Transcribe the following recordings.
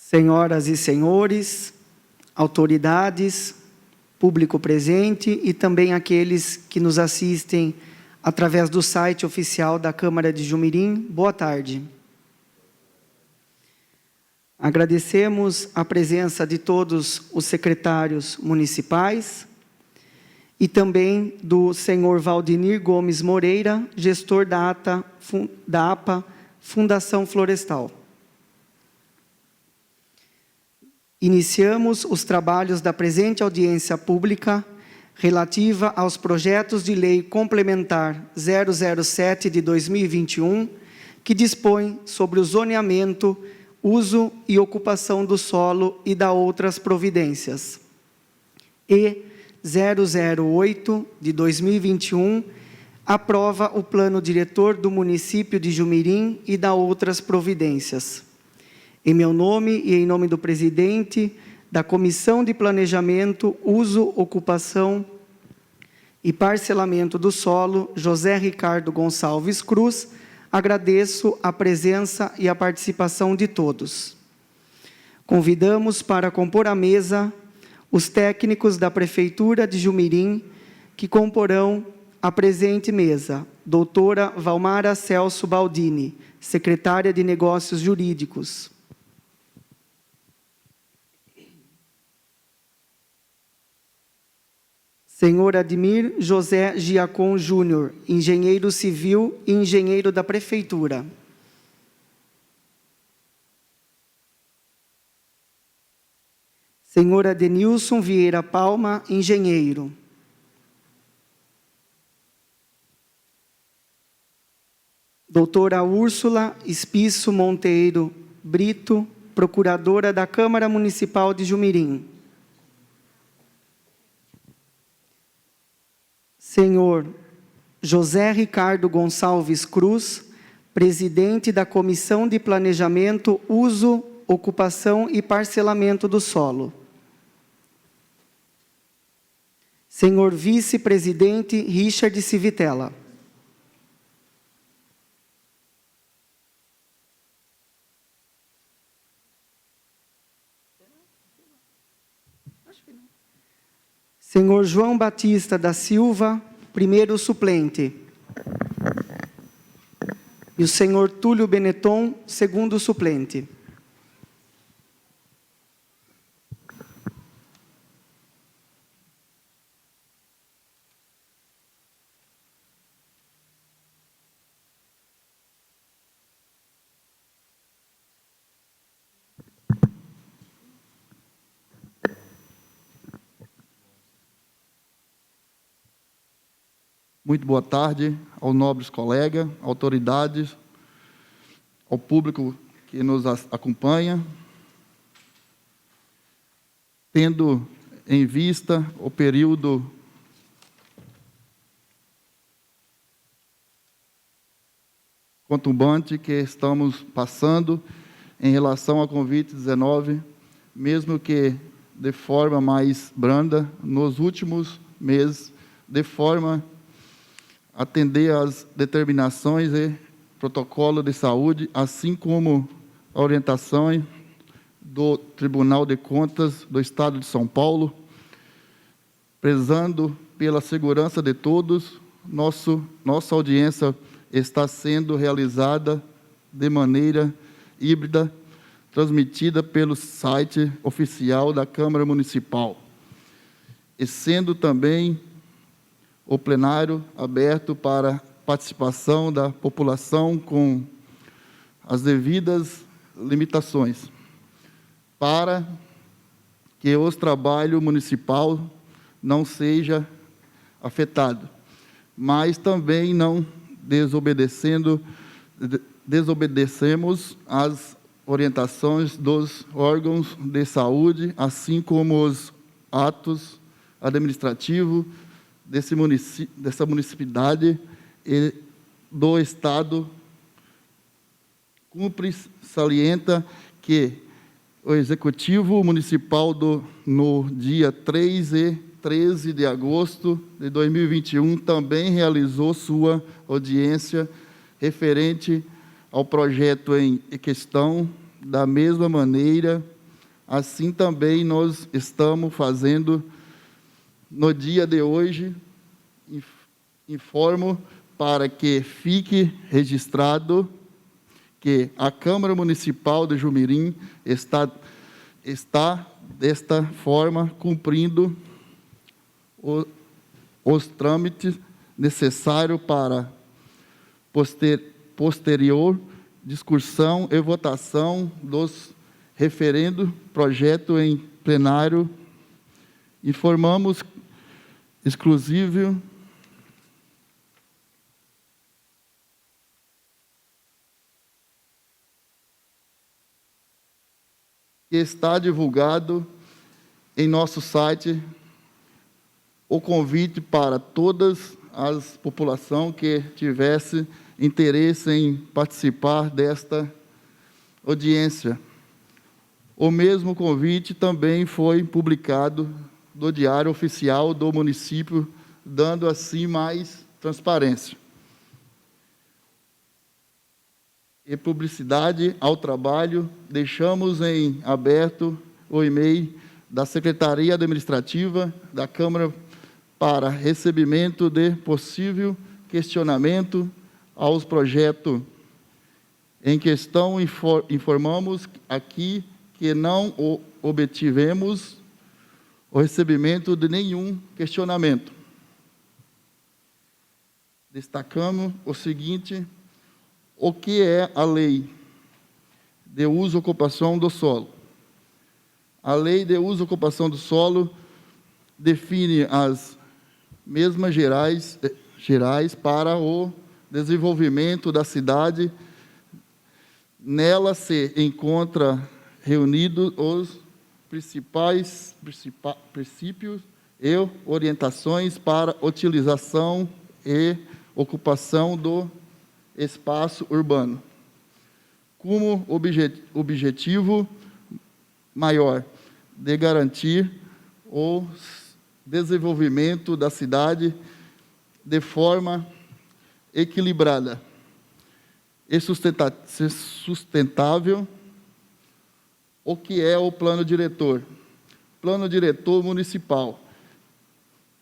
Senhoras e senhores, autoridades, público presente e também aqueles que nos assistem através do site oficial da Câmara de Jumirim, boa tarde. Agradecemos a presença de todos os secretários municipais e também do senhor Valdinir Gomes Moreira, gestor da APA Fundação Florestal. Iniciamos os trabalhos da presente audiência pública relativa aos projetos de lei complementar 007 de 2021, que dispõe sobre o zoneamento, uso e ocupação do solo e da outras providências. E 008 de 2021, aprova o plano diretor do município de Jumirim e da outras providências. Em meu nome e em nome do presidente da Comissão de Planejamento, Uso, Ocupação e Parcelamento do Solo, José Ricardo Gonçalves Cruz, agradeço a presença e a participação de todos. Convidamos para compor a mesa os técnicos da Prefeitura de Jumirim, que comporão a presente mesa: doutora Valmara Celso Baldini, secretária de Negócios Jurídicos. Senhor Admir José Giacom Júnior, engenheiro civil e engenheiro da Prefeitura. Senhor Adenilson Vieira Palma, engenheiro. Doutora Úrsula Espiço Monteiro Brito, procuradora da Câmara Municipal de Jumirim. Senhor José Ricardo Gonçalves Cruz, presidente da Comissão de Planejamento, Uso, Ocupação e Parcelamento do Solo. Senhor vice-presidente Richard Civitella. Senhor João Batista da Silva, primeiro suplente. E o senhor Túlio Benetton, segundo suplente. Muito boa tarde aos nobres colegas, autoridades, ao público que nos acompanha. Tendo em vista o período conturbante que estamos passando em relação ao Covid-19, mesmo que de forma mais branda, nos últimos meses, de forma atender às determinações e protocolo de saúde, assim como a orientação do Tribunal de Contas do Estado de São Paulo, prezando pela segurança de todos. Nossa audiência está sendo realizada de maneira híbrida, transmitida pelo site oficial da Câmara Municipal, e sendo também o plenário aberto para participação da população com as devidas limitações, para que o trabalho municipal não seja afetado, mas também não desobedecemos às orientações dos órgãos de saúde, assim como os atos administrativos dessa municipalidade e do Estado. Cumpre salienta que o Executivo Municipal no dia 3 e 13 de agosto de 2021 também realizou sua audiência referente ao projeto em questão, da mesma maneira Assim também nós estamos fazendo no dia de hoje. Informo para que fique registrado que a Câmara Municipal de Jumirim está desta forma cumprindo os trâmites necessários para posterior discussão e votação dos referendo projeto em plenário. Informamos exclusivo que está divulgado em nosso site o convite para todas as população que tivesse interesse em participar desta audiência. O mesmo convite também foi publicado no Diário Oficial do município, dando assim mais transparência e publicidade ao trabalho. Deixamos em aberto o e-mail da Secretaria Administrativa da Câmara para recebimento de possível questionamento aos projetos em questão. Informamos aqui que não obtivemos o recebimento de nenhum questionamento. Destacamos o seguinte: o que é a Lei de Uso e Ocupação do Solo? A Lei de Uso e Ocupação do Solo define as mesmas gerais para o desenvolvimento da cidade. Nela se encontra reunidos os principais princípios e orientações para utilização e ocupação do espaço urbano, como objetivo maior de garantir o desenvolvimento da cidade de forma equilibrada e sustentável. O que é o Plano Diretor? Plano Diretor Municipal,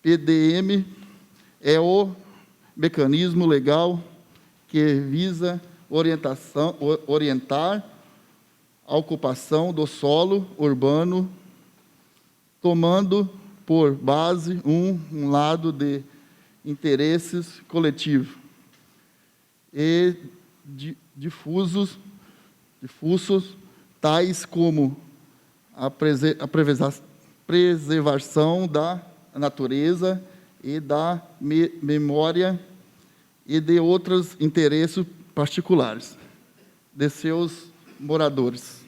PDM, é o mecanismo legal que visa orientar a ocupação do solo urbano, tomando por base um lado de interesses coletivos e difusos, tais como a preservação da natureza e da memória e de outros interesses particulares de seus moradores.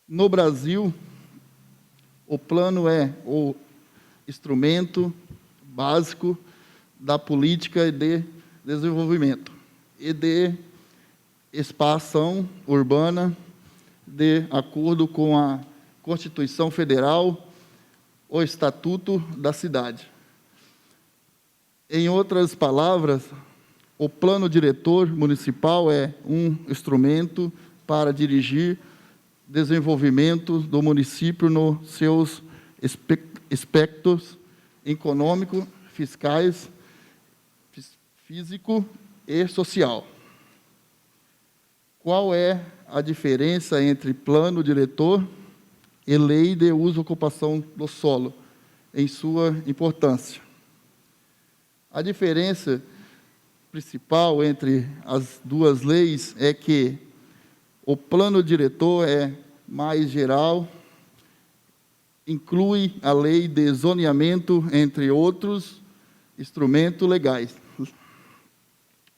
No Brasil, o plano é o instrumento básico da política de desenvolvimento e de expansão urbana, de acordo com a Constituição Federal, o Estatuto da Cidade. Em outras palavras, o Plano Diretor Municipal é um instrumento para dirigir desenvolvimento do município nos seus aspectos econômico, fiscais, físico e social. Qual é a diferença entre plano diretor e lei de uso e ocupação do solo, em sua importância? A diferença principal entre as duas leis é que o plano diretor é mais geral, inclui a lei de zoneamento, entre outros instrumentos legais.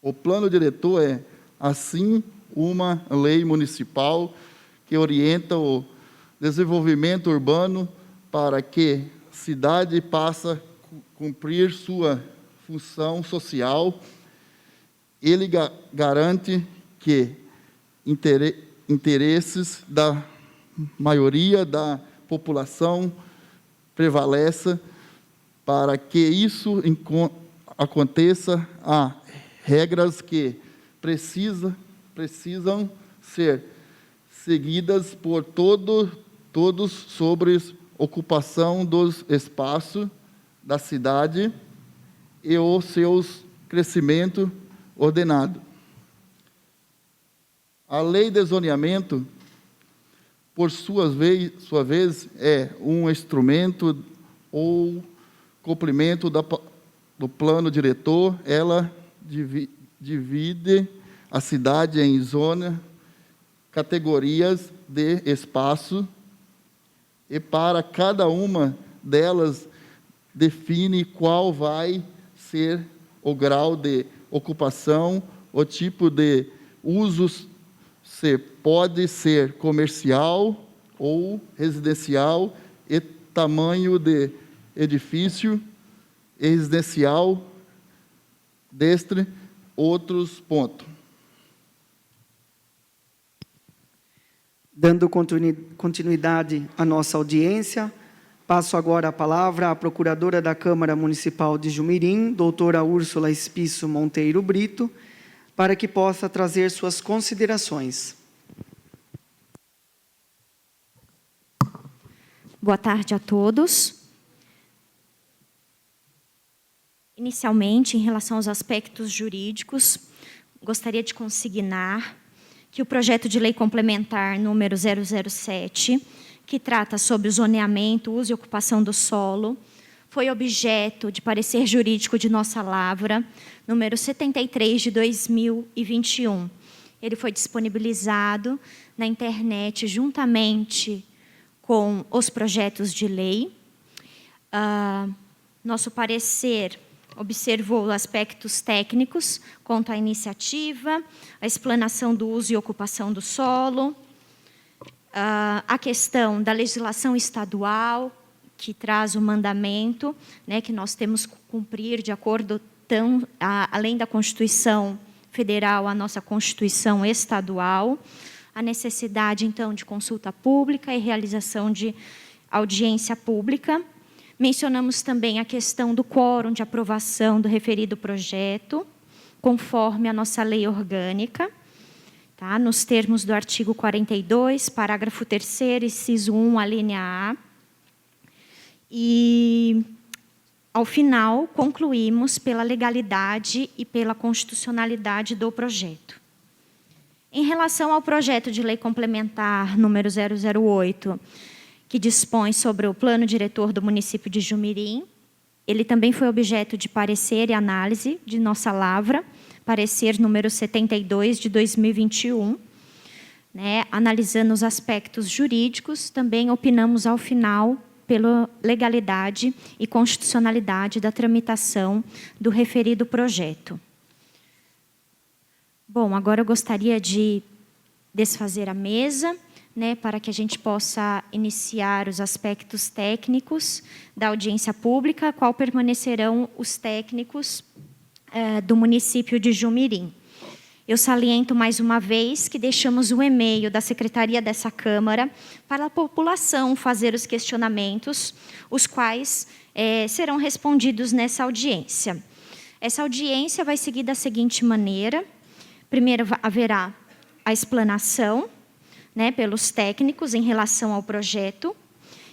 O plano diretor é, assim, uma lei municipal que orienta o desenvolvimento urbano para que a cidade passe a cumprir sua função social. Ele garante que interesses da maioria da população prevaleça. Para que isso aconteça, a regras que precisam ser seguidas por todos sobre ocupação dos espaços da cidade e o seu crescimento ordenado. A lei de zoneamento, por sua vez, é um instrumento ou complemento do plano diretor. Ela divide a cidade em zonas, categorias de espaço, e para cada uma delas define qual vai ser o grau de ocupação, o tipo de usos, se pode ser comercial ou residencial, e tamanho de edifício residencial, dentre outros pontos. Dando continuidade à nossa audiência, passo agora a palavra à Procuradora da Câmara Municipal de Jumirim, doutora Úrsula Espisso Monteiro Brito, para que possa trazer suas considerações. Boa tarde a todos. Inicialmente, em relação aos aspectos jurídicos, gostaria de consignar que o projeto de lei complementar número 007, que trata sobre o zoneamento, uso e ocupação do solo, foi objeto de parecer jurídico de nossa lavra, número 73 de 2021. Ele foi disponibilizado na internet juntamente com os projetos de lei. Nosso parecer observou aspectos técnicos quanto à iniciativa, a explanação do uso e ocupação do solo, a questão da legislação estadual, que traz o mandamento, né, que nós temos que cumprir de acordo, além da Constituição Federal, a nossa Constituição Estadual, a necessidade, então, de consulta pública e realização de audiência pública. Mencionamos também a questão do quórum de aprovação do referido projeto, conforme a nossa lei orgânica, tá? Nos termos do artigo 42, parágrafo 3º, inciso 1, a linha A. E, ao final, concluímos pela legalidade e pela constitucionalidade do projeto. Em relação ao projeto de lei complementar número 008, que dispõe sobre o plano diretor do município de Jumirim, ele também foi objeto de parecer e análise de nossa lavra, parecer número 72 de 2021, né, analisando os aspectos jurídicos, também opinamos ao final pela legalidade e constitucionalidade da tramitação do referido projeto. Bom, agora eu gostaria de desfazer a mesa, né, para que a gente possa iniciar os aspectos técnicos da audiência pública, qual permanecerão os técnicos do município de Jumirim. Eu saliento mais uma vez que deixamos o e-mail da Secretaria dessa Câmara para a população fazer os questionamentos, os quais serão respondidos nessa audiência. Essa audiência vai seguir da seguinte maneira: primeiro haverá a explanação, né, pelos técnicos em relação ao projeto,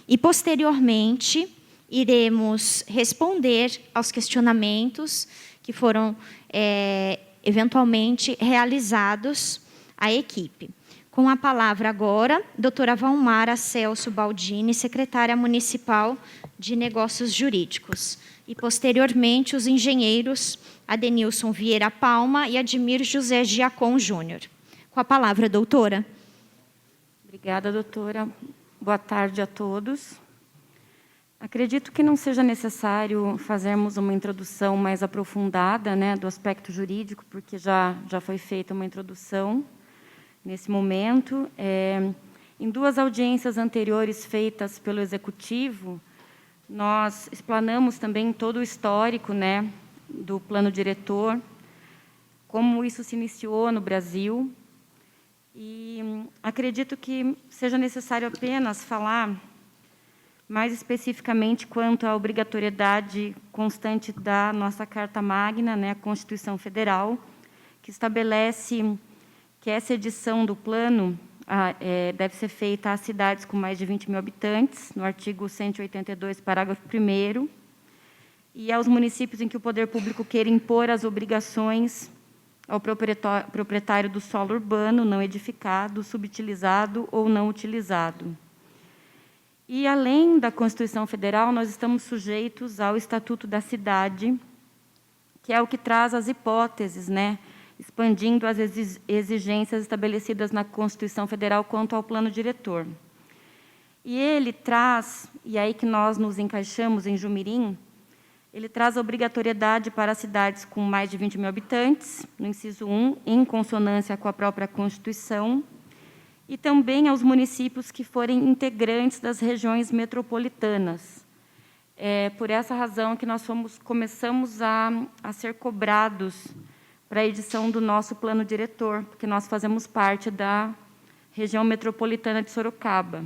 e, posteriormente, iremos responder aos questionamentos que foram eventualmente realizados à equipe. Com a palavra agora, doutora Valmara Celso Baldini, secretária municipal de Negócios Jurídicos, e, posteriormente, os engenheiros Adenilson Vieira Palma e Admir José Giacom Júnior. Com a palavra, doutora. Obrigada, doutora. Boa tarde a todos. Acredito que não seja necessário fazermos uma introdução mais aprofundada, né, do aspecto jurídico, porque já foi feita uma introdução nesse momento. Em duas audiências anteriores feitas pelo Executivo, nós explanamos também todo o histórico, né, do plano diretor, como isso se iniciou no Brasil. E acredito que seja necessário apenas falar mais especificamente quanto à obrigatoriedade constante da nossa Carta Magna, né, a Constituição Federal, que estabelece que essa edição do plano deve ser feita às cidades com mais de 20 mil habitantes, no artigo 182, parágrafo 1º, e aos municípios em que o poder público queira impor as obrigações ao proprietário do solo urbano não edificado, subutilizado ou não utilizado. E, além da Constituição Federal, nós estamos sujeitos ao Estatuto da Cidade, que é o que traz as hipóteses, né, expandindo as exigências estabelecidas na Constituição Federal quanto ao plano diretor. E ele traz, e é aí que nós nos encaixamos em Jumirim, ele traz a obrigatoriedade para as cidades com mais de 20 mil habitantes, no inciso 1, em consonância com a própria Constituição, e também aos municípios que forem integrantes das regiões metropolitanas. É por essa razão que nós começamos a ser cobrados para a edição do nosso plano diretor, porque nós fazemos parte da região metropolitana de Sorocaba.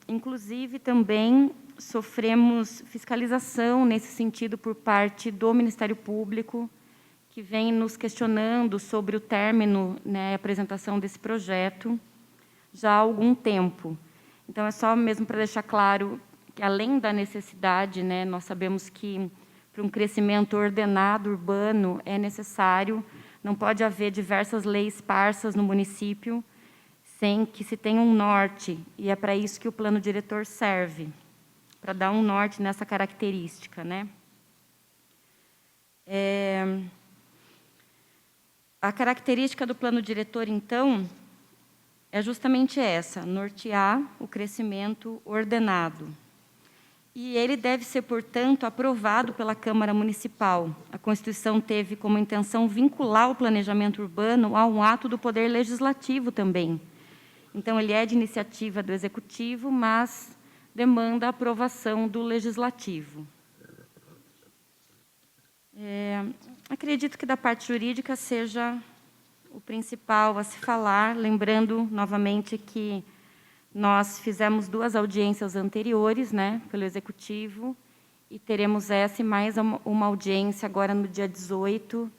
Inclusive, também sofremos fiscalização nesse sentido por parte do Ministério Público, que vem nos questionando sobre o término, né, a apresentação desse projeto já há algum tempo. Então, é só mesmo para deixar claro que, além da necessidade, né, nós sabemos que, para um crescimento ordenado urbano, é necessário, não pode haver diversas leis esparsas no município, sem que se tenha um norte, e é para isso que o plano diretor serve, para dar um norte nessa característica, né? A característica do plano diretor, então, é justamente essa, nortear o crescimento ordenado. E ele deve ser, portanto, aprovado pela Câmara Municipal. A Constituição teve como intenção vincular o planejamento urbano a um ato do Poder Legislativo também. Então, ele é de iniciativa do Executivo, mas demanda a aprovação do Legislativo. Acredito que da parte jurídica seja o principal a se falar, lembrando novamente que nós fizemos 2 audiências anteriores, né, pelo Executivo, e teremos essa e mais uma audiência agora no dia 18,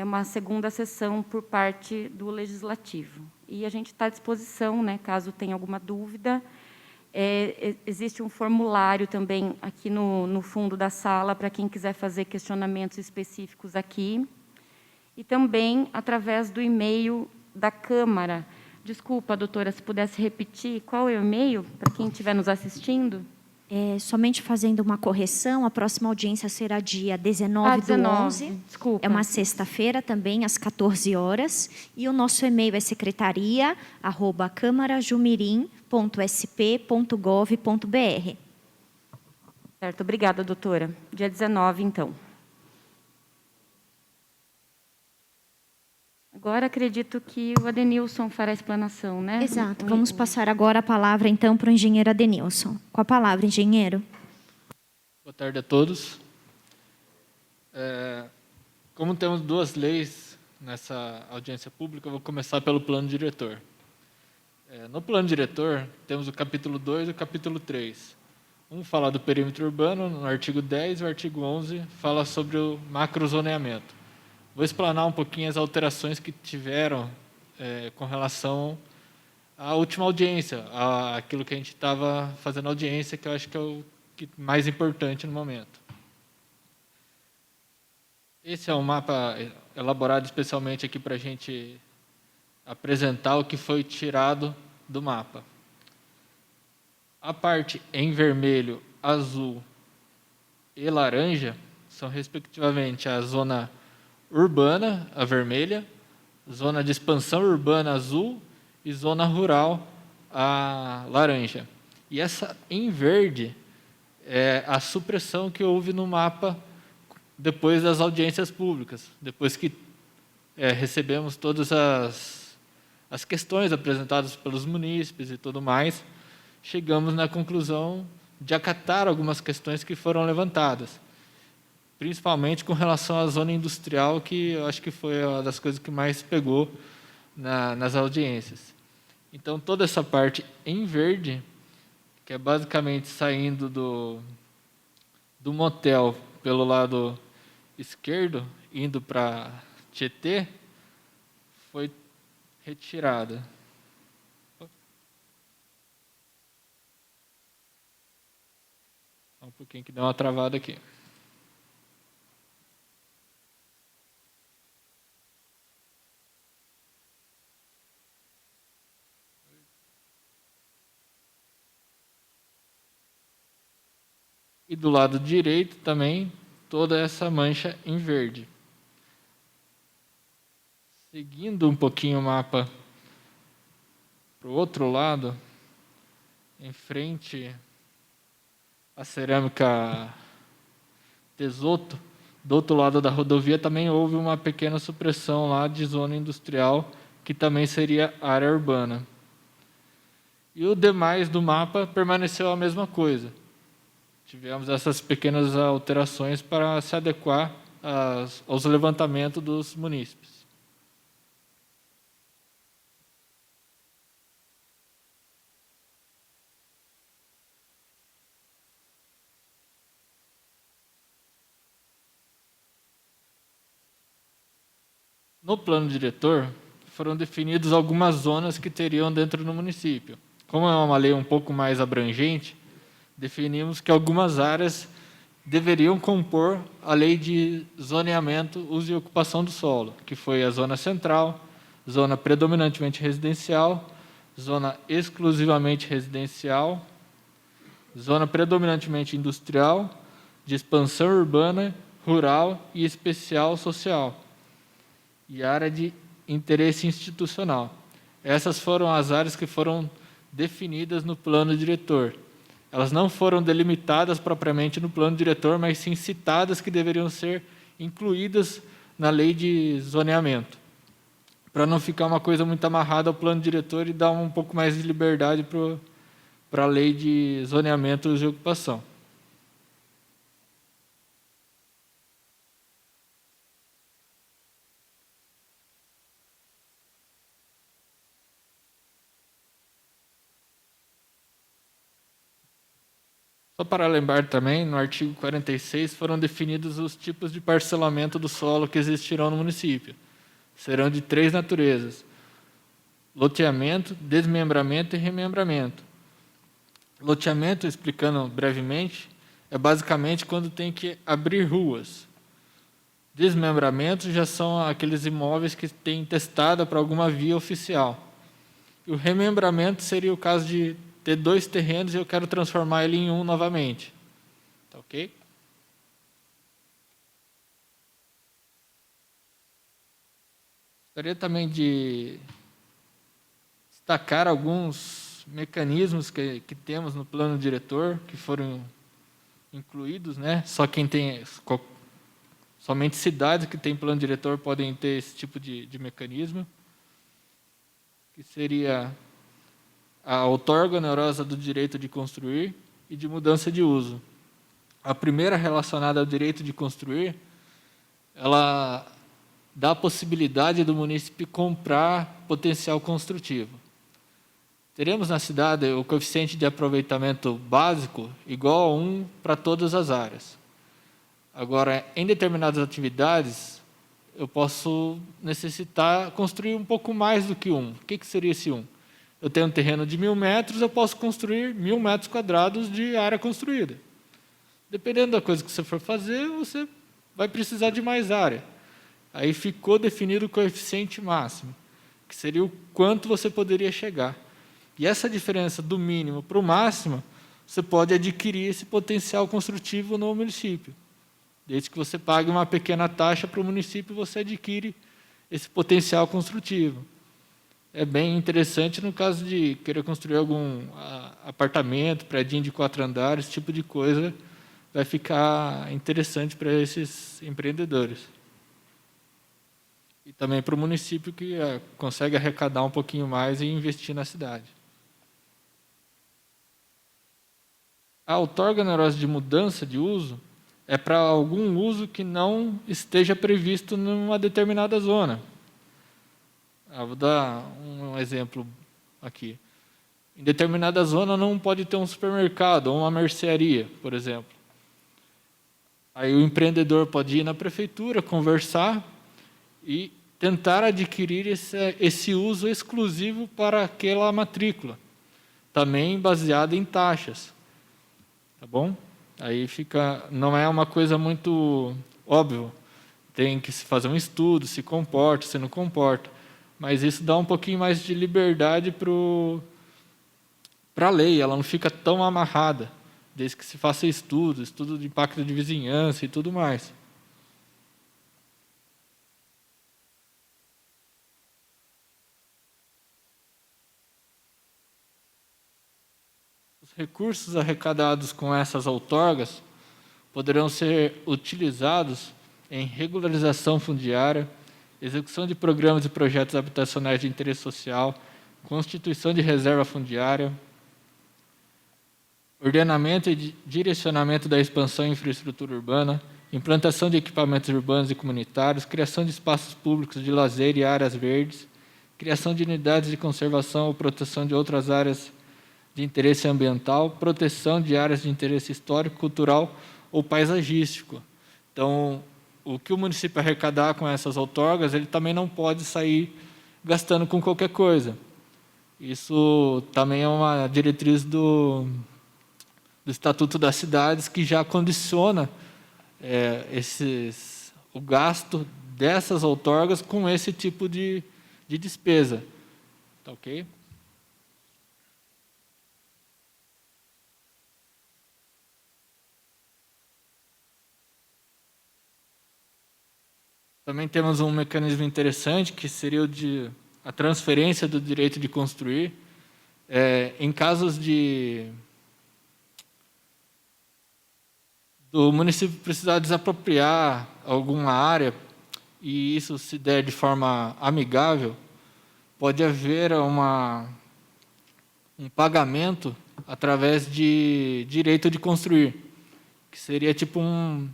uma segunda sessão por parte do Legislativo. E a gente está à disposição, né, caso tenha alguma dúvida. Existe um formulário também aqui no fundo da sala para quem quiser fazer questionamentos específicos aqui. E também através do e-mail da Câmara. Desculpa, doutora, se pudesse repetir, qual é o e-mail para quem estiver nos assistindo? Somente fazendo uma correção, a próxima audiência será dia 19 do 11. Desculpa. É uma sexta-feira também, às 14 horas. E o nosso e-mail é secretaria@camarajumirim.sp.gov.br. Certo, obrigada, doutora. Dia 19, então. Agora, acredito que o Adenilson fará a explanação, né? Exato. Vamos passar agora a palavra, então, para o engenheiro Adenilson. Com a palavra, engenheiro. Boa tarde a todos. Como temos 2 leis nessa audiência pública, eu vou começar pelo plano diretor. No plano diretor, temos o capítulo 2 e o capítulo 3. Um fala do perímetro urbano, no artigo 10, e o artigo 11 fala sobre o macrozoneamento. Vou explanar um pouquinho as alterações que tiveram com relação à última audiência, aquilo que a gente estava fazendo audiência, que eu acho que é o mais importante no momento. Esse é um mapa elaborado especialmente aqui para a gente apresentar o que foi tirado do mapa. A parte em vermelho, azul e laranja são, respectivamente, a zona urbana, a vermelha, zona de expansão urbana, azul, e zona rural, a laranja. E essa em verde é a supressão que houve no mapa depois das audiências públicas, depois que recebemos todas as questões apresentadas pelos munícipes e tudo mais, chegamos na conclusão de acatar algumas questões que foram levantadas, principalmente com relação à zona industrial, que eu acho que foi uma das coisas que mais pegou nas audiências. Então, toda essa parte em verde que é basicamente saindo do motel pelo lado esquerdo, indo para Tietê, foi retirada. Um pouquinho que deu uma travada aqui. E do lado direito também, toda essa mancha em verde. Seguindo um pouquinho o mapa para o outro lado, em frente à cerâmica Tesoto, do outro lado da rodovia também houve uma pequena supressão lá de zona industrial, que também seria área urbana. E o demais do mapa permaneceu a mesma coisa. Tivemos essas pequenas alterações para se adequar aos levantamentos dos munícipes. No plano diretor, foram definidas algumas zonas que teriam dentro do município. Como é uma lei um pouco mais abrangente, definimos que algumas áreas deveriam compor a lei de zoneamento, uso e ocupação do solo, que foi a zona central, zona predominantemente residencial, zona exclusivamente residencial, zona predominantemente industrial, de expansão urbana, rural e especial social, e área de interesse institucional. Essas foram as áreas que foram definidas no plano diretor. Elas não foram delimitadas propriamente no plano diretor, mas sim citadas que deveriam ser incluídas na lei de zoneamento, para não ficar uma coisa muito amarrada ao plano diretor e dar um pouco mais de liberdade para a lei de zoneamento e ocupação. Só para lembrar também, no artigo 46 foram definidos os tipos de parcelamento do solo que existirão no município. Serão de 3 naturezas: loteamento, desmembramento e remembramento. Loteamento, explicando brevemente, é basicamente quando tem que abrir ruas. Desmembramento já são aqueles imóveis que têm testada para alguma via oficial. E o remembramento seria o caso de ter 2 terrenos e eu quero transformar ele em um novamente. Tá ok? Gostaria também de destacar alguns mecanismos que temos no plano diretor, que foram incluídos, né? Somente cidades que têm plano diretor podem ter esse tipo de mecanismo, que seria a outorga onerosa do direito de construir e de mudança de uso. A primeira, relacionada ao direito de construir, ela dá a possibilidade do munícipe comprar potencial construtivo. Teremos na cidade o coeficiente de aproveitamento básico igual a 1 para todas as áreas. Agora, em determinadas atividades, eu posso necessitar construir um pouco mais do que 1. O que seria esse 1? Eu tenho um terreno de 1.000 metros, eu posso construir 1.000 metros quadrados de área construída. Dependendo da coisa que você for fazer, você vai precisar de mais área. Aí ficou definido o coeficiente máximo, que seria o quanto você poderia chegar. E essa diferença do mínimo para o máximo, você pode adquirir esse potencial construtivo no município. Desde que você pague uma pequena taxa para o município, você adquire esse potencial construtivo. É bem interessante no caso de querer construir algum apartamento, prédio de 4 andares, esse tipo de coisa vai ficar interessante para esses empreendedores. E também para o município que consegue arrecadar um pouquinho mais e investir na cidade. A outorga onerosa de mudança de uso é para algum uso que não esteja previsto numa determinada zona. Vou dar um exemplo aqui. Em determinada zona não pode ter um supermercado ou uma mercearia, por exemplo. Aí o empreendedor pode ir na prefeitura, conversar e tentar adquirir esse uso exclusivo para aquela matrícula, também baseado em taxas. Tá bom? Aí não é uma coisa muito óbvia. Tem que se fazer um estudo, se comporta, se não comporta. Mas isso dá um pouquinho mais de liberdade para a lei, ela não fica tão amarrada, desde que se faça estudo de impacto de vizinhança e tudo mais. Os recursos arrecadados com essas outorgas poderão ser utilizados em regularização fundiária, execução de programas e projetos habitacionais de interesse social, constituição de reserva fundiária, ordenamento e direcionamento da expansão e infraestrutura urbana, implantação de equipamentos urbanos e comunitários, criação de espaços públicos de lazer e áreas verdes, criação de unidades de conservação ou proteção de outras áreas de interesse ambiental, proteção de áreas de interesse histórico, cultural ou paisagístico. Então, o que o município arrecadar com essas outorgas, ele também não pode sair gastando com qualquer coisa. Isso também é uma diretriz do Estatuto das Cidades, que já condiciona o gasto dessas outorgas com esse tipo de despesa. Tá ok? Também temos um mecanismo interessante, que seria a transferência do direito de construir. Em casos do município precisar desapropriar alguma área, e isso se der de forma amigável, pode haver um pagamento através de direito de construir, que seria tipo um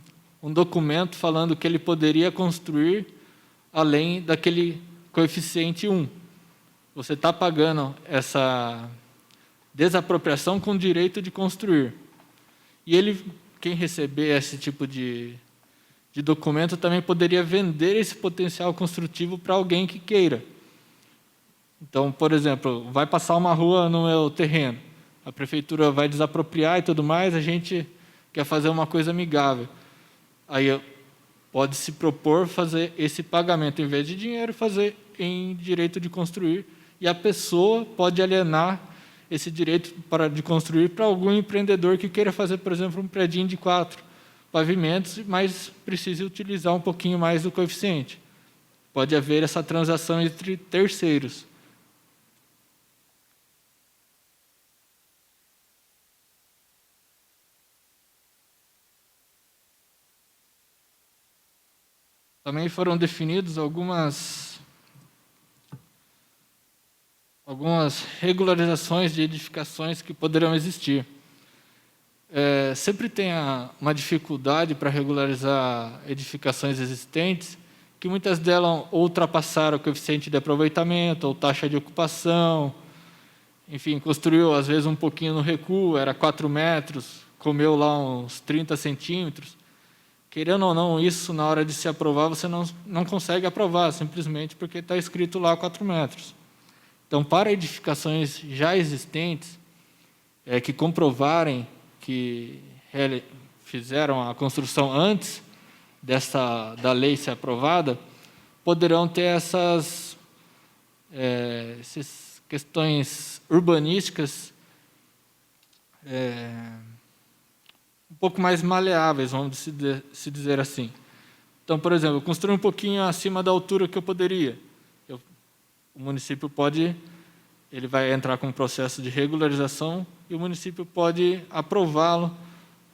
documento falando que ele poderia construir além daquele coeficiente 1. Você está pagando essa desapropriação com direito de construir. E quem receber esse tipo de documento também poderia vender esse potencial construtivo para alguém que queira. Então, por exemplo, vai passar uma rua no meu terreno, a prefeitura vai desapropriar e tudo mais, a gente quer fazer uma coisa amigável. Aí pode se propor fazer esse pagamento, em vez de dinheiro, fazer em direito de construir, e a pessoa pode alienar esse direito de construir para algum empreendedor que queira fazer, por exemplo, um predinho de 4 pavimentos, mas precise utilizar um pouquinho mais do coeficiente. Pode haver essa transação entre terceiros. Também foram definidos algumas regularizações de edificações que poderão existir. Sempre tem uma dificuldade para regularizar edificações existentes, que muitas delas ultrapassaram o coeficiente de aproveitamento ou taxa de ocupação. Enfim, construiu, às vezes, um pouquinho no recuo, era 4 metros, comeu lá uns 30 centímetros. Querendo ou não, isso, na hora de se aprovar, você não consegue aprovar, simplesmente porque está escrito lá 4 metros. Então, para edificações já existentes, que comprovarem que fizeram a construção antes da lei ser aprovada, poderão ter essas questões urbanísticas um pouco mais maleáveis, vamos se dizer assim. Então, por exemplo, eu construí um pouquinho acima da altura que eu poderia. O município ele vai entrar com um processo de regularização e o município pode aprová-lo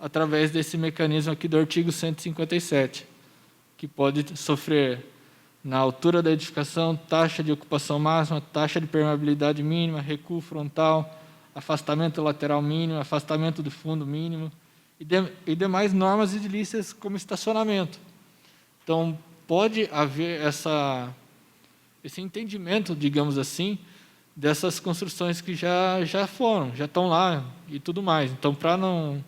através desse mecanismo aqui do artigo 157, que pode sofrer, na altura da edificação, taxa de ocupação máxima, taxa de permeabilidade mínima, recuo frontal, afastamento lateral mínimo, afastamento do fundo mínimo e demais normas edilícias como estacionamento. Então, pode haver esse entendimento, digamos assim, dessas construções que já estão lá e tudo mais. Então, para não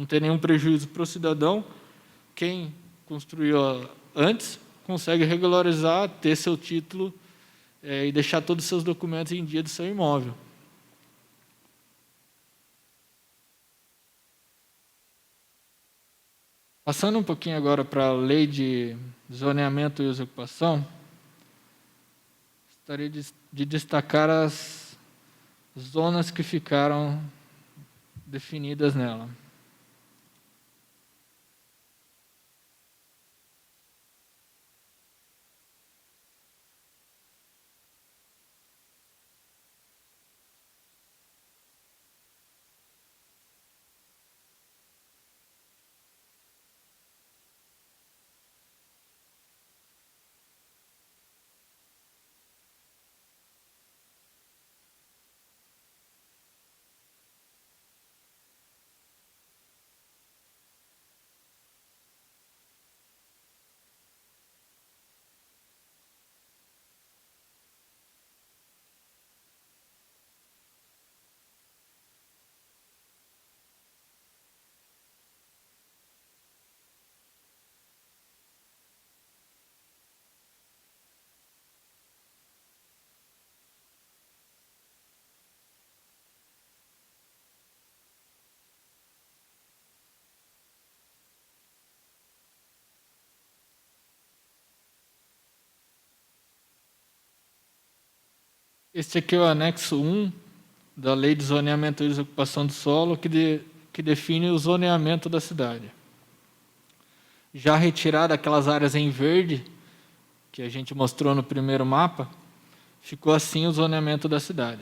ter nenhum prejuízo para o cidadão, quem construiu antes consegue regularizar, ter seu título e deixar todos os seus documentos em dia do seu imóvel. Passando um pouquinho agora para a Lei de Zoneamento e Ocupação, gostaria de destacar as zonas que ficaram definidas nela. Este aqui é o anexo 1 da Lei de Zoneamento e Ocupação do Solo, que define o zoneamento da cidade. Já retirada aquelas áreas em verde, que a gente mostrou no primeiro mapa, ficou assim o zoneamento da cidade.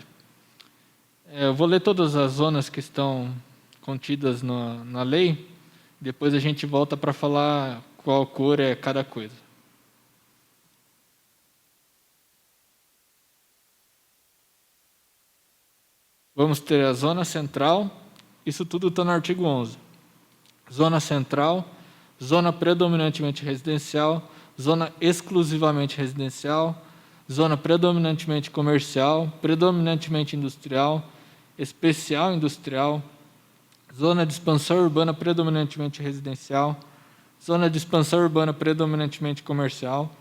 Eu vou ler todas as zonas que estão contidas na lei, depois a gente volta para falar qual cor é cada coisa. Vamos ter a zona central, isso tudo está no artigo 11. Zona central, zona predominantemente residencial, zona exclusivamente residencial, zona predominantemente comercial, predominantemente industrial, especial industrial, zona de expansão urbana predominantemente residencial, zona de expansão urbana predominantemente comercial,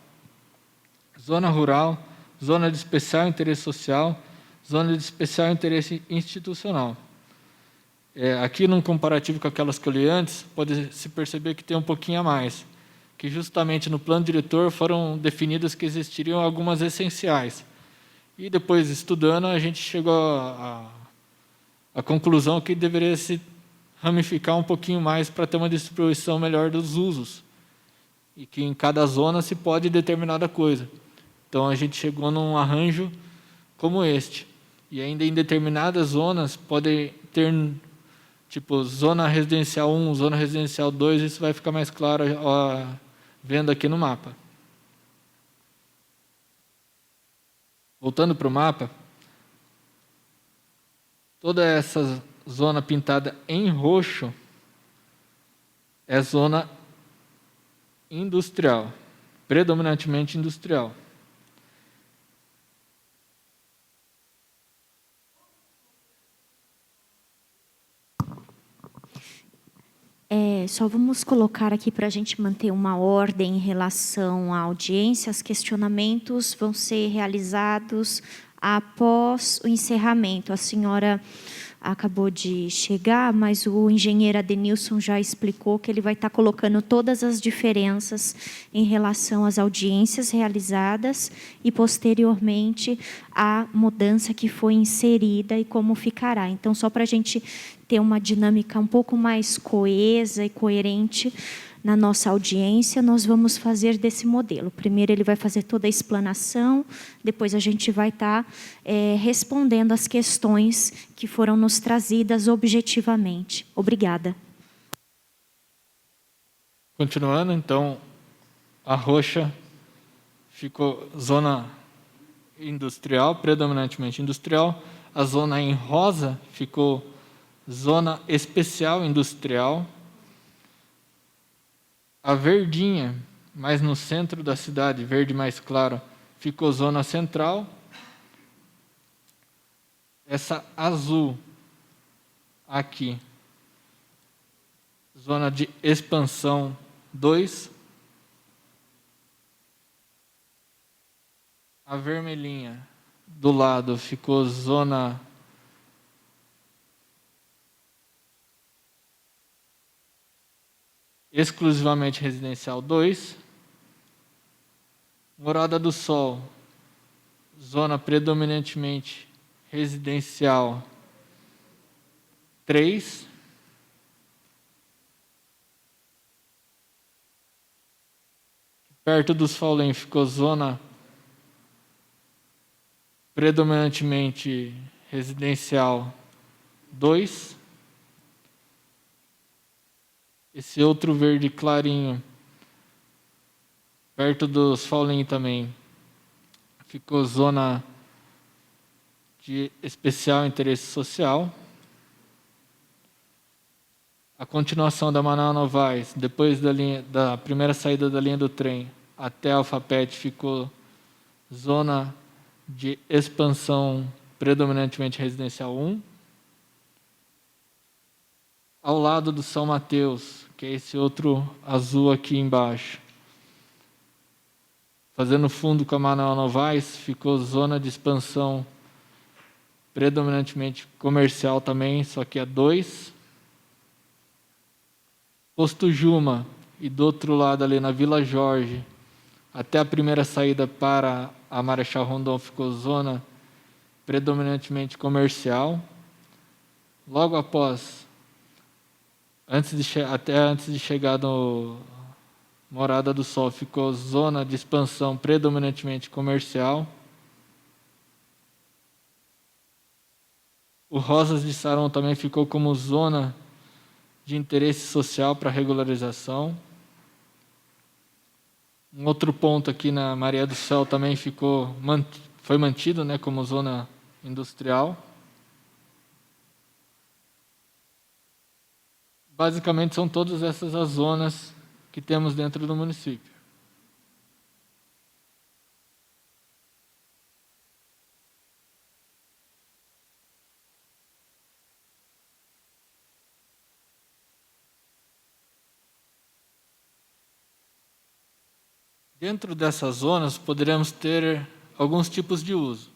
zona rural, zona de especial interesse social, zona de especial interesse institucional. Aqui, num comparativo com aquelas que eu li antes, pode-se perceber que tem um pouquinho a mais, que justamente no plano diretor foram definidas que existiriam algumas essenciais. E depois, estudando, a gente chegou à conclusão que deveria se ramificar um pouquinho mais para ter uma distribuição melhor dos usos, e que em cada zona se pode determinada coisa. Então, a gente chegou num arranjo como este. E ainda em determinadas zonas pode ter, tipo, zona residencial 1, zona residencial 2, isso vai ficar mais claro vendo aqui no mapa. Voltando para o mapa, toda essa zona pintada em roxo é zona industrial, predominantemente industrial. Só vamos colocar aqui para a gente manter uma ordem em relação à audiência. Os questionamentos vão ser realizados após o encerramento. A senhora acabou de chegar, mas o engenheiro Adenilson já explicou que ele vai estar colocando todas as diferenças em relação às audiências realizadas e, posteriormente, a mudança que foi inserida e como ficará. Então, só para a gente ter uma dinâmica um pouco mais coesa e coerente na nossa audiência, nós vamos fazer desse modelo. Primeiro ele vai fazer toda a explanação, depois a gente vai estar respondendo as questões que foram nos trazidas objetivamente. Obrigada. Continuando, então, a roxa ficou zona industrial, predominantemente industrial. A zona em rosa ficou zona especial industrial. A verdinha, mais no centro da cidade, verde mais claro, ficou zona central. essa azul aqui, zona de expansão 2. A vermelhinha do lado ficou zona exclusivamente residencial 2. Morada do Sol, zona predominantemente residencial 3. Perto dos Faulen ficou zona predominantemente residencial 2. Esse outro verde clarinho, perto dos Faulen também, ficou zona de especial interesse social. A continuação da Manaus Novaes, depois da primeira saída da linha do trem até a Alfapete, ficou zona de expansão predominantemente residencial 1. Ao lado do São Mateus, que é esse outro azul aqui embaixo, fazendo fundo com a Manaus Novaes, ficou zona de expansão predominantemente comercial também, só que é 2. Posto Juma, e do outro lado ali na Vila Jorge, até a primeira saída para a Marechal Rondon ficou zona predominantemente comercial. Logo após, até antes de chegar no Morada do Sol, ficou zona de expansão predominantemente comercial. O Rosas de Saron também ficou como zona de interesse social para regularização. Um outro ponto aqui na Maria do Céu também foi mantido, né, como zona industrial. Basicamente são todas essas as zonas que temos dentro do município. Dentro dessas zonas, poderemos ter alguns tipos de uso.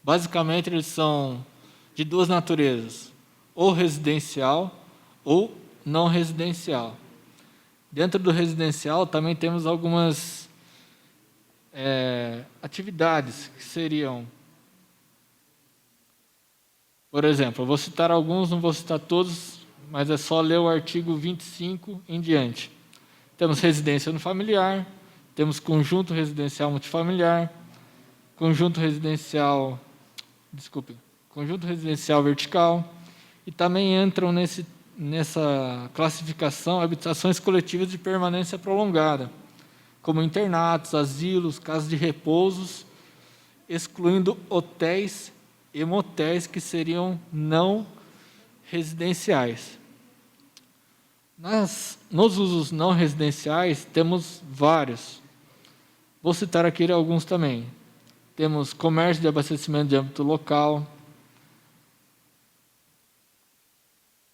Basicamente, eles são de duas naturezas, ou residencial ou não residencial. Dentro do residencial, também temos algumas atividades que seriam, por exemplo, eu vou citar alguns, não vou citar todos, mas é só ler o artigo 25 em diante. Temos residência no familiar, temos conjunto residencial multifamiliar, conjunto residencial vertical, e também entram nessa classificação habitações coletivas de permanência prolongada, como internatos, asilos, casas de repousos, excluindo hotéis e motéis que seriam não residenciais. Nos usos não residenciais, temos vários. Vou citar aqui alguns também. Temos comércio de abastecimento de âmbito local,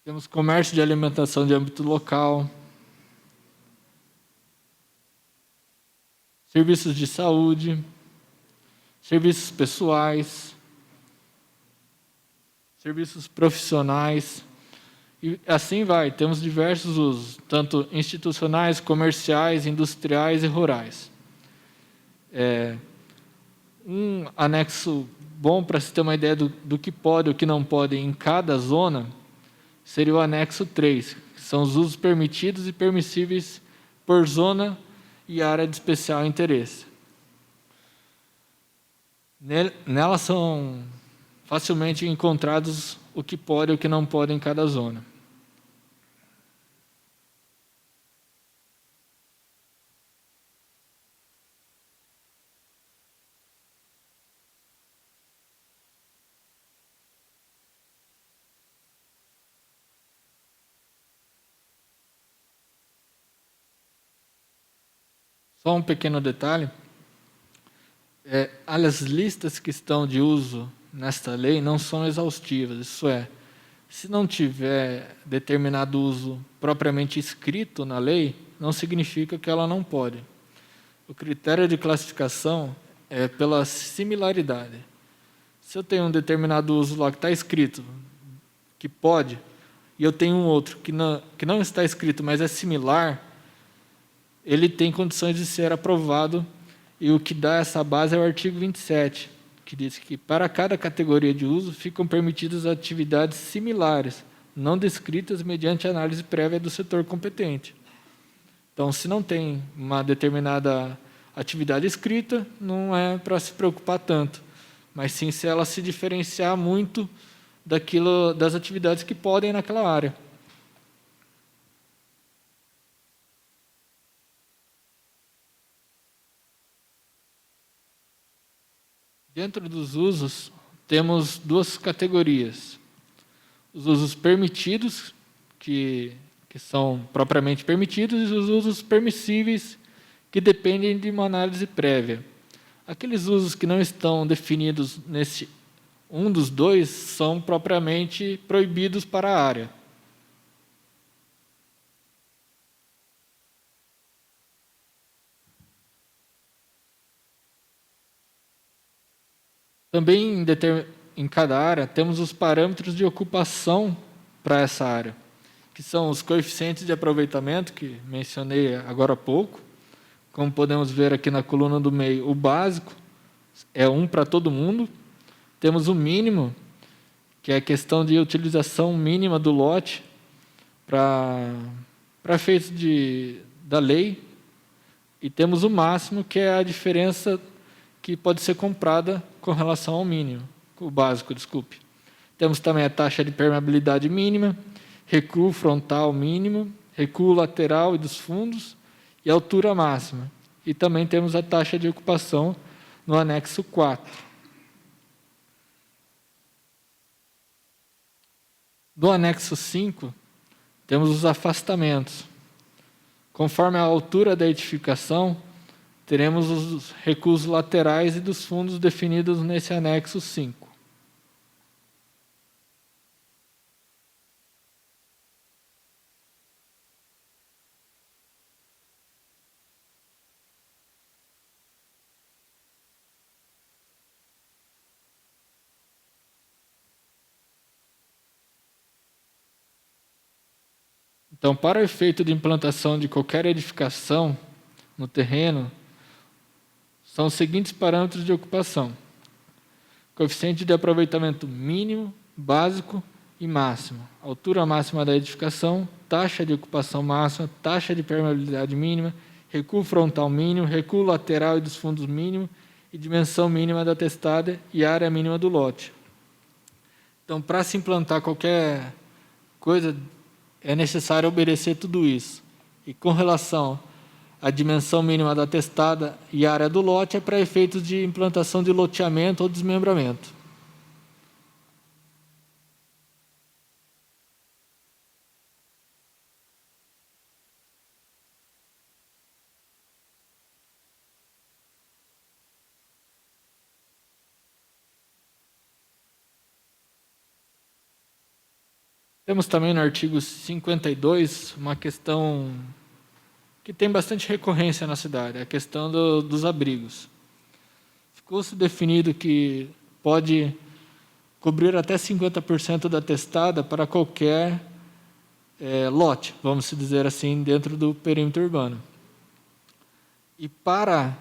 temos comércio de alimentação de âmbito local, serviços de saúde, serviços pessoais, serviços profissionais, e assim vai. Temos diversos usos, tanto institucionais, comerciais, industriais e rurais. Um anexo bom para se ter uma ideia do que pode e o que não pode em cada zona seria o anexo 3, que são os usos permitidos e permissíveis por zona e área de especial interesse. Nela são facilmente encontrados o que pode e o que não pode em cada zona. Só um pequeno detalhe, as listas que estão de uso nesta lei não são exaustivas, isso é, se não tiver determinado uso propriamente escrito na lei, não significa que ela não pode. O critério de classificação é pela similaridade. Se eu tenho um determinado uso lá que está escrito, que pode, e eu tenho um outro que não está escrito, mas é similar, ele tem condições de ser aprovado, e o que dá essa base é o artigo 27, que diz que para cada categoria de uso ficam permitidas atividades similares, não descritas mediante análise prévia do setor competente. Então, se não tem uma determinada atividade escrita, não é para se preocupar tanto, mas sim se ela se diferenciar muito das atividades que podem naquela área. Dentro dos usos, temos duas categorias. Os usos permitidos, que são propriamente permitidos, e os usos permissíveis, que dependem de uma análise prévia. Aqueles usos que não estão definidos nesse um dos dois são propriamente proibidos para a área. Também em cada área temos os parâmetros de ocupação para essa área, que são os coeficientes de aproveitamento, que mencionei agora há pouco. Como podemos ver aqui na coluna do meio, o básico é 1 para todo mundo. Temos o mínimo, que é a questão de utilização mínima do lote para efeitos da lei. E temos o máximo, que é a diferença que pode ser comprada com relação ao mínimo, o básico, desculpe. Temos também a taxa de permeabilidade mínima, recuo frontal mínimo, recuo lateral e dos fundos, e altura máxima. E também temos a taxa de ocupação no anexo 4. No anexo 5, temos os afastamentos. Conforme a altura da edificação, teremos os recuos laterais e dos fundos definidos nesse anexo 5. Então, para o efeito de implantação de qualquer edificação no terreno, são os seguintes parâmetros de ocupação: coeficiente de aproveitamento mínimo, básico e máximo, altura máxima da edificação, taxa de ocupação máxima, taxa de permeabilidade mínima, recuo frontal mínimo, recuo lateral e dos fundos mínimo e dimensão mínima da testada e área mínima do lote. Então, para se implantar qualquer coisa, é necessário obedecer tudo isso. E com relação à dimensão mínima da testada e área do lote, é para efeitos de implantação de loteamento ou desmembramento. Temos também no artigo 52 uma questão que tem bastante recorrência na cidade, a questão dos abrigos. Ficou-se definido que pode cobrir até 50% da testada para qualquer lote, vamos dizer assim, dentro do perímetro urbano. E para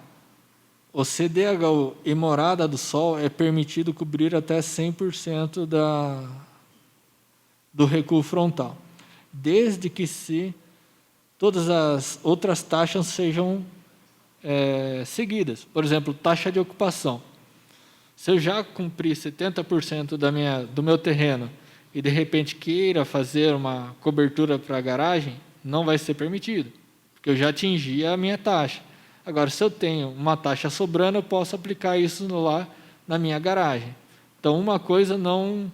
o CDHU e morada do sol é permitido cobrir até 100% do recuo frontal, desde que todas as outras taxas sejam seguidas. Por exemplo, taxa de ocupação. Se eu já cumprir 70% do meu terreno e, de repente, queira fazer uma cobertura para a garagem, não vai ser permitido, porque eu já atingi a minha taxa. Agora, se eu tenho uma taxa sobrando, eu posso aplicar isso lá na minha garagem. Então, uma coisa não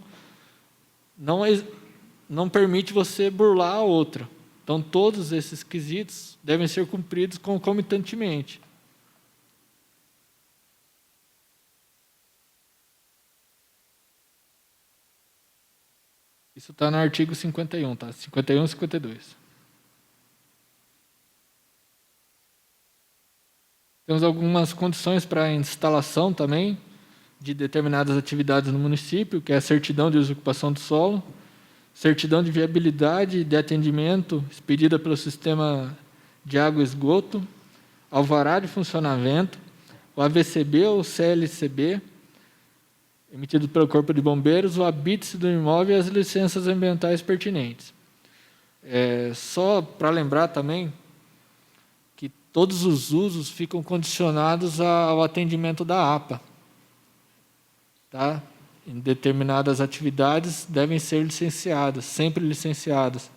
permite você burlar a outra. Então, todos esses quesitos devem ser cumpridos concomitantemente. Isso está no artigo 51, tá? 51 e 52. Temos algumas condições para a instalação também de determinadas atividades no município, que é a certidão de usucapião do solo, certidão de viabilidade e de atendimento expedida pelo sistema de água e esgoto, alvará de funcionamento, o AVCB ou CLCB, emitido pelo Corpo de Bombeiros, o habite do imóvel e as licenças ambientais pertinentes. Só para lembrar também que todos os usos ficam condicionados ao atendimento da APA. Tá? Em determinadas atividades devem ser licenciadas, sempre licenciadas.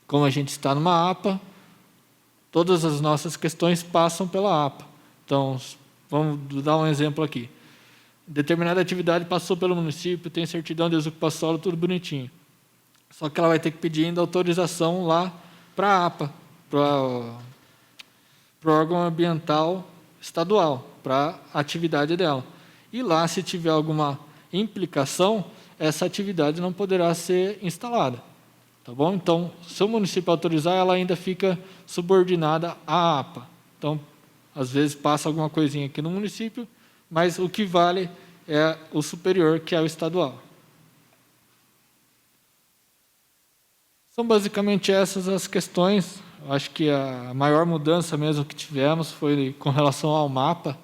Como a gente está numa APA, todas as nossas questões passam pela APA. Então, vamos dar um exemplo aqui. Determinada atividade passou pelo município, tem certidão de usucapião, tudo bonitinho. Só que ela vai ter que pedir ainda autorização lá para a APA, para o órgão ambiental estadual, para a atividade dela. E lá, se tiver alguma implicação, essa atividade não poderá ser instalada. Tá bom? Então, se o município autorizar, ela ainda fica subordinada à APA. Então, às vezes passa alguma coisinha aqui no município, mas o que vale é o superior, que é o estadual. São basicamente essas as questões. Eu acho que a maior mudança mesmo que tivemos foi com relação ao mapa.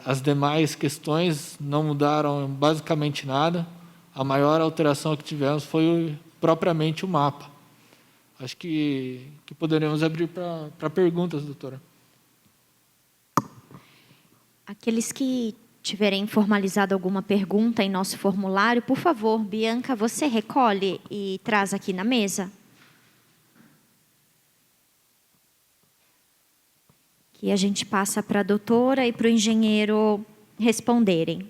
As demais questões não mudaram basicamente nada. A maior alteração que tivemos foi propriamente o mapa. Acho que poderemos abrir para perguntas, doutora. Aqueles que tiverem formalizado alguma pergunta em nosso formulário, por favor, Bianca, você recolhe e traz aqui na mesa. Que a gente passa para a doutora e para o engenheiro responderem.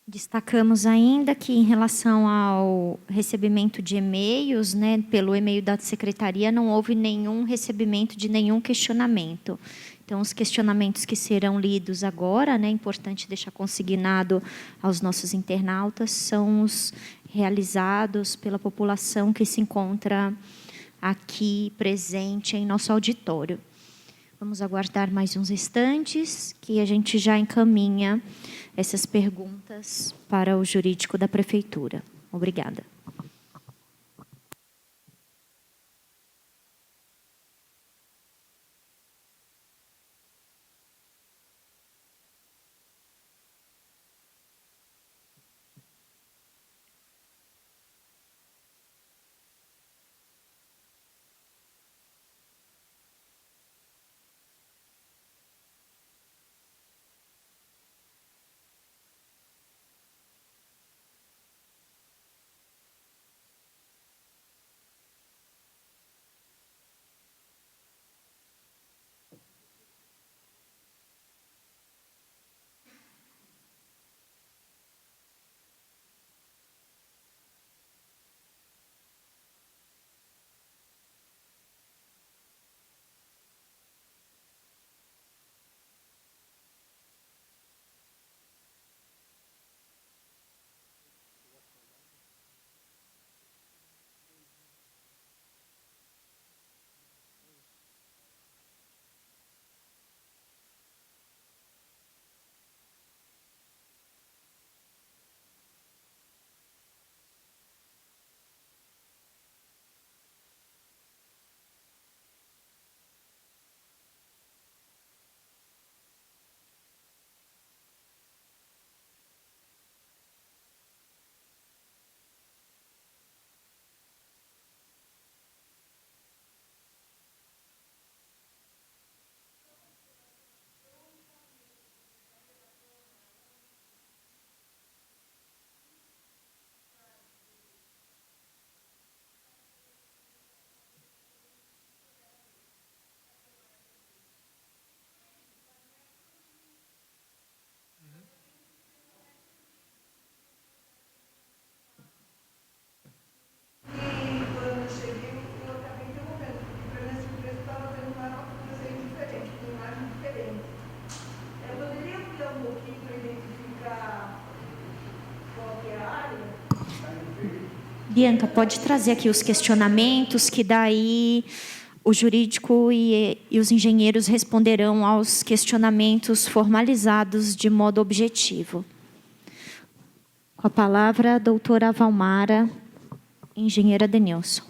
Destacamos ainda que, em relação ao recebimento de e-mails, né, pelo e-mail da secretaria, não houve nenhum recebimento de nenhum questionamento. Então, os questionamentos que serão lidos agora, né, é importante deixar consignado aos nossos internautas, são os realizados pela população que se encontra aqui presente em nosso auditório. Vamos aguardar mais uns instantes, que a gente já encaminha essas perguntas para o jurídico da Prefeitura. Obrigada. Bianca, pode trazer aqui os questionamentos, que daí o jurídico e os engenheiros responderão aos questionamentos formalizados de modo objetivo. Com a palavra, a doutora Valmara, engenheira Denilson.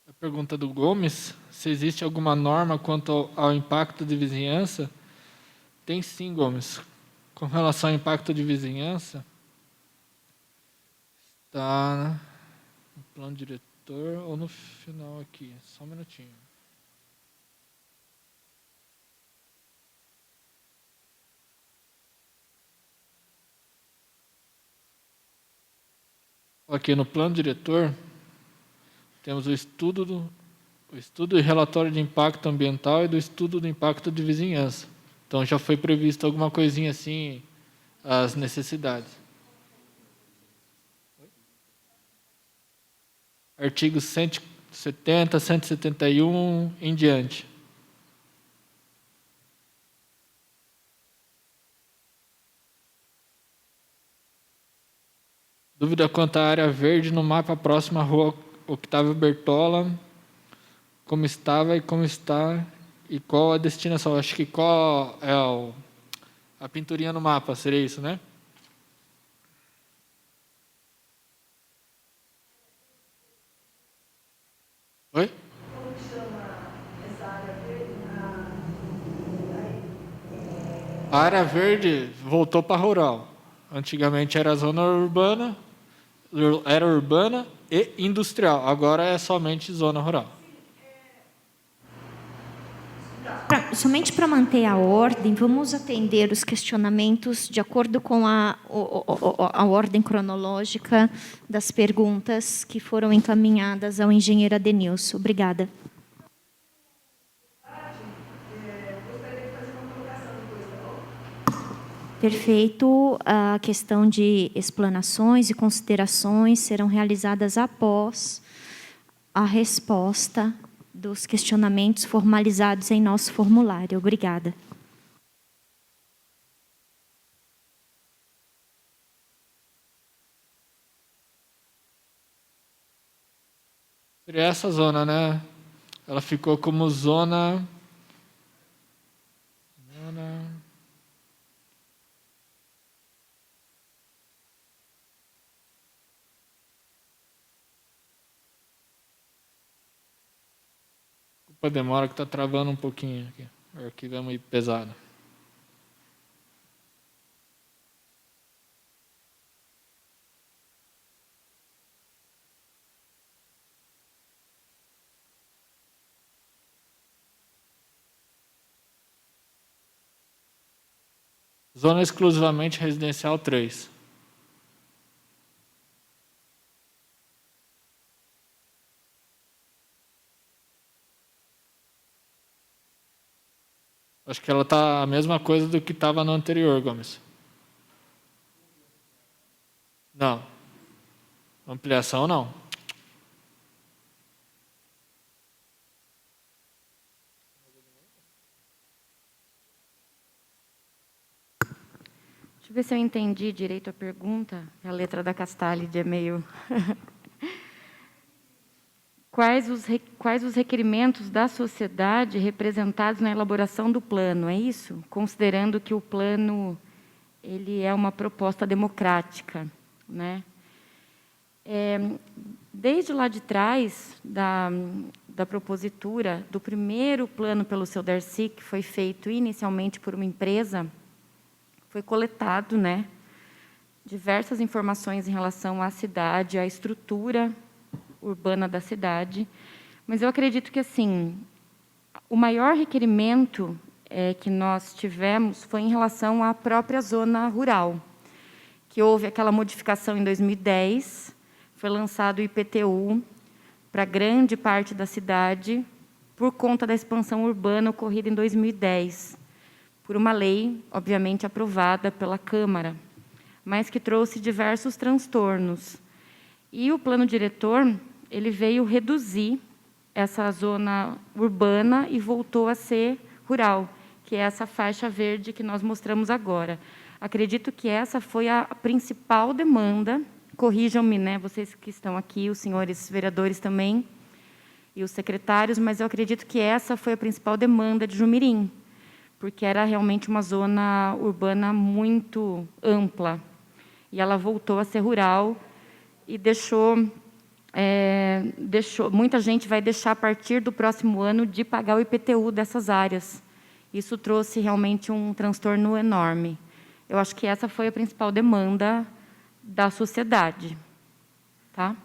A pergunta do Gomes, se existe alguma norma quanto ao impacto de vizinhança? Tem sim, Gomes. Com relação ao impacto de vizinhança, está no plano diretor ou no final aqui. Só um minutinho. Aqui no plano diretor, temos o estudo e relatório de impacto ambiental e do estudo do impacto de vizinhança. Então, já foi previsto alguma coisinha assim, as necessidades. Artigos 170, 171 em diante. Dúvida quanto à área verde no mapa próximo à rua Octávio Bertola, como estava e como está, e qual a destinação? Acho que qual é a pinturinha no mapa, seria isso, né? Oi? Como chama essa área verde? A área verde voltou para rural. Antigamente era zona urbana, e industrial. Agora é somente zona rural. Somente para manter a ordem, vamos atender os questionamentos de acordo com a ordem cronológica das perguntas que foram encaminhadas ao engenheiro Adenilson. Obrigada. Perfeito. A questão de explanações e considerações serão realizadas após a resposta dos questionamentos formalizados em nosso formulário. Obrigada. Seria essa zona, né? Ela ficou como zona... Desculpa a demora que está travando um pouquinho aqui. O arquivo é muito pesado. Zona exclusivamente residencial 3. Acho que ela está a mesma coisa do que estava no anterior, Gomes. Não. Ampliação, não. Deixa eu ver se eu entendi direito a pergunta. A letra da Castálide é meio... Quais os requerimentos da sociedade representados na elaboração do plano, é isso? Considerando que o plano ele é uma proposta democrática, né? Desde lá de trás da propositura do primeiro plano pelo seu Darcy, que foi feito inicialmente por uma empresa, foi coletado, né, diversas informações em relação à cidade, à estrutura urbana da cidade, mas eu acredito que assim o maior requerimento que nós tivemos foi em relação à própria zona rural, que houve aquela modificação em 2010, foi lançado o IPTU para grande parte da cidade por conta da expansão urbana ocorrida em 2010, por uma lei, obviamente, aprovada pela Câmara, mas que trouxe diversos transtornos. E o plano diretor, ele veio reduzir essa zona urbana e voltou a ser rural, que é essa faixa verde que nós mostramos agora. Acredito que essa foi a principal demanda, corrijam-me, né, vocês que estão aqui, os senhores vereadores também, e os secretários, mas eu acredito que essa foi a principal demanda de Jumirim, porque era realmente uma zona urbana muito ampla. E ela voltou a ser rural e muita gente vai deixar, a partir do próximo ano, de pagar o IPTU dessas áreas. Isso trouxe realmente um transtorno enorme. Eu acho que essa foi a principal demanda da sociedade. Tá?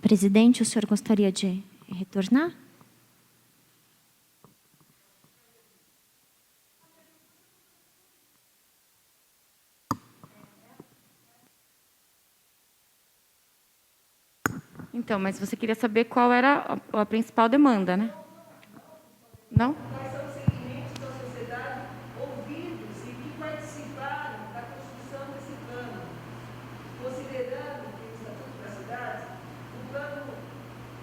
Presidente, o senhor gostaria de retornar? Então, mas você queria saber qual era a principal demanda, né? Não? Quais são os segmentos da sociedade ouvidos e que participaram da construção desse plano? Considerando que o Estatuto da Cidade, o plano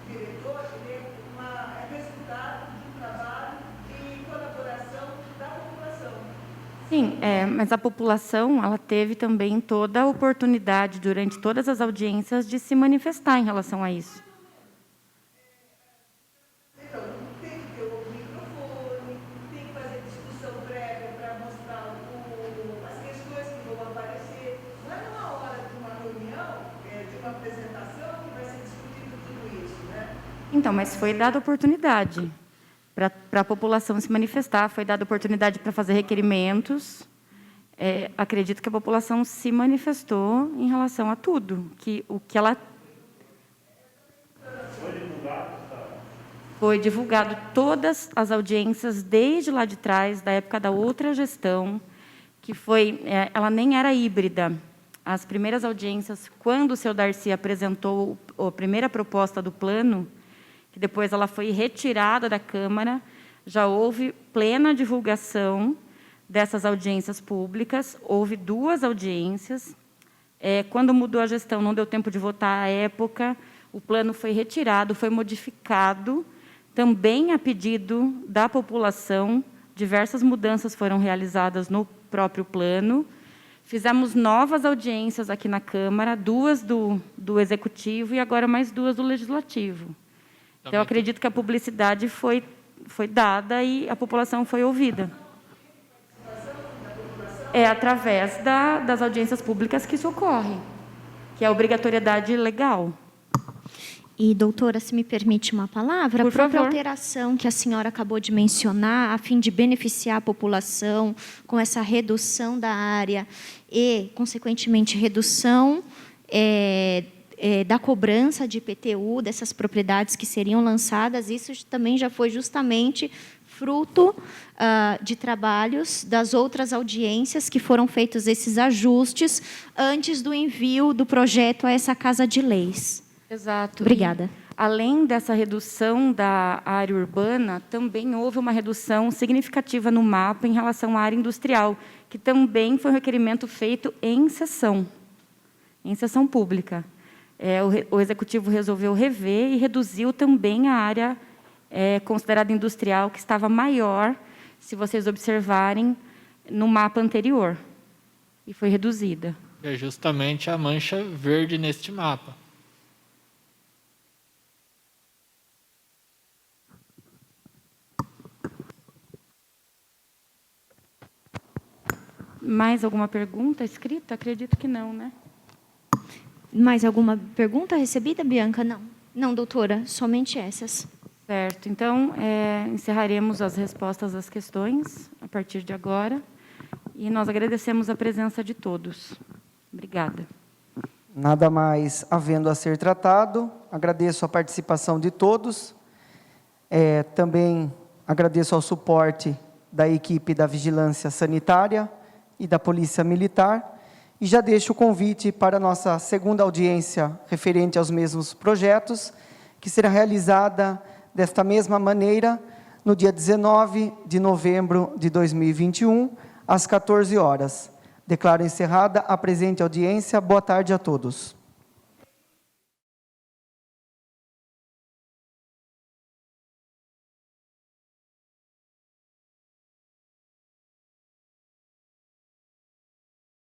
diretor, ele é resultado de um trabalho de colaboração da população. Sim, mas a população, ela teve também toda a oportunidade, durante todas as audiências, de se manifestar em relação a isso. Então, tem que ter o microfone, tem que fazer discussão prévia para mostrar as questões que vão aparecer. Não é numa hora de uma reunião, de uma apresentação, que vai ser discutido tudo isso, né? Então, mas foi dada oportunidade para a população se manifestar, foi dada oportunidade para fazer requerimentos. Acredito que a população se manifestou em relação a tudo, o que ela... Foi divulgado todas as audiências, desde lá de trás, da época da outra gestão, que foi... ela nem era híbrida. As primeiras audiências, quando o seu Darcy apresentou a primeira proposta do plano, que depois ela foi retirada da Câmara, já houve plena divulgação dessas audiências públicas, houve 2 audiências. Quando mudou a gestão, não deu tempo de votar à época, o plano foi retirado, foi modificado, também a pedido da população, diversas mudanças foram realizadas no próprio plano. Fizemos novas audiências aqui na Câmara, 2 do Executivo e agora mais 2 do Legislativo. Então, eu acredito que a publicidade foi dada e a população foi ouvida. É através das audiências públicas que isso ocorre, que é a obrigatoriedade legal. E, doutora, se me permite uma palavra, Por a própria favor. alteração que a senhora acabou de mencionar, a fim de beneficiar a população com essa redução da área e, consequentemente, redução da cobrança de IPTU dessas propriedades que seriam lançadas, isso também já foi justamente fruto de trabalhos das outras audiências que foram feitos esses ajustes antes do envio do projeto a essa Casa de Leis. Exato. Obrigada. E, além dessa redução da área urbana, também houve uma redução significativa no mapa em relação à área industrial, que também foi um requerimento feito em sessão pública. O Executivo resolveu rever e reduziu também a área considerada industrial, que estava maior, se vocês observarem, no mapa anterior. E foi reduzida. É justamente a mancha verde neste mapa. Mais alguma pergunta escrita? Acredito que não, né? Mais alguma pergunta recebida, Bianca? Não. Não, doutora, somente essas. Certo. Então, encerraremos as respostas às questões a partir de agora. E nós agradecemos a presença de todos. Obrigada. Nada mais havendo a ser tratado, agradeço a participação de todos. Também agradeço ao suporte da equipe da Vigilância Sanitária e da Polícia Militar. E já deixo o convite para a nossa segunda audiência referente aos mesmos projetos, que será realizada desta mesma maneira no dia 19 de novembro de 2021, às 14 horas. Declaro encerrada a presente audiência. Boa tarde a todos.